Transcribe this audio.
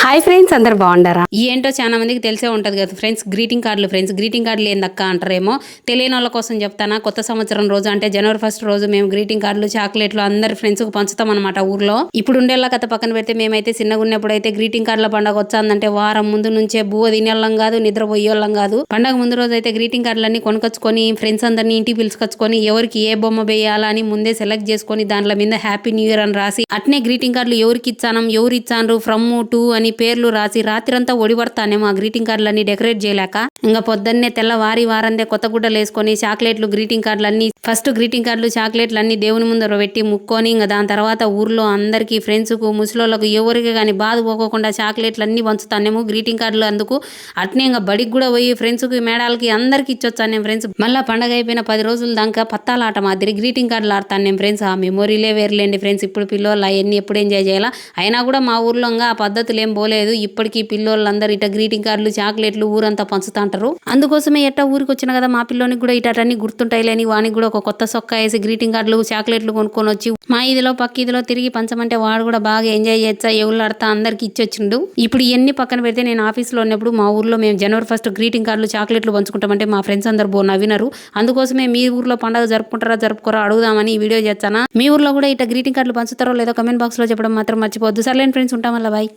Hi friends, అందరు బాగుండారా? ఏంటో చాలా మందికి తెలిసే ఉంటుంది కదా ఫ్రెండ్స్, గ్రీటింగ్ కార్డులు ఏందక్క అంటారేమో. తెలియని వాళ్ళ కోసం చెప్తానా. కొత్త సంవత్సరం రోజు అంటే జనవరి 1 రోజు మేము గ్రీటింగ్ కార్డులు, చాక్లెట్లు అందరి ఫ్రెండ్స్కి పంచుతాం అనమాట ఊర్లో. ఇప్పుడు ఉండేలా కథ పక్కన పెడితే మేమైతే చిన్నగా ఉన్నప్పుడు అయితే గ్రీటింగ్ కార్డుల పండుగ వచ్చాందంటే వారం ముందు నుంచే బువ్వ తినేళ్ళం కాదు, నిద్రపోయేళ్ళం కాదు. పండుగ ముందు రోజు అయితే గ్రీటింగ్ కార్డులన్నీ కొనుకొచ్చుకొని ఫ్రెండ్స్ అందరినీ ఇంటికి పిలుచుకొచ్చుకొని ఎవరికి ఏ బొమ్మ వేయాలా అని ముందే సెలెక్ట్ చేసుకొని దాంట్లో మీద హ్యాపీ న్యూ ఇయర్ అని రాసి అట్నే గ్రీటింగ్ కార్డులు ఎవరికి ఇచ్చాను ఫ్రమ్ టు అని పేర్లు రాసి రాత్రంతా ఒడిపడతానేమో ఆ గ్రీటింగ్ కార్డులన్నీ డెకరేట్ చేయలేక. ఇంకా పొద్దున్నే తెల్లవారి వారందే కొత్త గుడ్డలు వేసుకొని చాక్లెట్లు, గ్రీటింగ్ కార్డులు అన్ని ఫస్ట్ గ్రీటింగ్ కార్డులు, చాక్లెట్లు అన్ని దేవుని ముందర పెట్టి ముక్కొని ఇంకా దాని తర్వాత ఊర్లో అందరికి ఫ్రెండ్స్కు, ముసలోళ్ళకు ఎవరికి కానీ బాధ పోకోకుండా చాక్లెట్లు అన్ని పంచుతానేమో గ్రీటింగ్ కార్డులు. అందుకు అట్నే ఇంకా బడికి కూడా పోయి ఫ్రెండ్స్కి, మేడాలకి అందరికి ఇచ్చొచ్చాను నేను ఫ్రెండ్స్. మళ్ళీ పండగ అయిపోయిన 10 రోజుల దాకా పత్తాలాట మాదిరి గ్రీటింగ్ కార్డులు ఆడతాను నేను ఫ్రెండ్స్. ఆ మెమొరీలే వేర్లేండి ఫ్రెండ్స్. ఇప్పుడు పిల్లలు అవన్నీ ఎప్పుడు ఎంజాయ్ చేయాలా. అయినా కూడా మా ఊర్లో ఆ పద్ధతులు ఏం పోలేదు. ఇప్పటికీ పిల్లోళ్ళందరూ ఇట గ్రీటింగ్ కార్డులు, చాక్లెట్లు ఊరంతా పంచుతాంటారు. అందుకోసమే ఎట్టా ఊరికి వచ్చిన కదా మా పిల్లోనికి కూడా ఇటన్నీ గుర్తుంటాయి లేని వానికి కూడా ఒక కొత్త సొక్క వేసి గ్రీటింగ్ కార్డులు, చాక్లెట్లు కొనుక్కొని వచ్చి మా ఇదిలో పక్క ఇదిలో తిరిగి పంచమంటే వాడు కూడా బాగా ఎంజాయ్ చేయొచ్చా, ఎవళ్ళాడతా అందరికి ఇచ్చొచ్చిండు. ఇప్పుడు ఎన్ని పక్కన పెడితే నేను ఆఫీస్లో ఉన్నప్పుడు మా ఊర్లో మేము జనవరి 1 గ్రీటింగ్ కార్డులు, చాక్లెట్లు పంచుకుంటామంటే మా ఫ్రెండ్స్ అందరు నవ్వినారు. అందుకోసమే మీ ఊర్లో పండుగ జరుపుకోరా అడుగుదామని ఈ వీడియో చేస్తానా. మీ ఊర్లో కూడా ఇట్లా గ్రీటింగ్ కార్డులు పంచుతారో లేదో కమెంట్ బాక్స్ లో చెప్పడం మాత్రం మర్చిపోవద్దు. సర్లేండి ఫ్రెండ్స్, ఉంటాం. వల్ల బాయ్.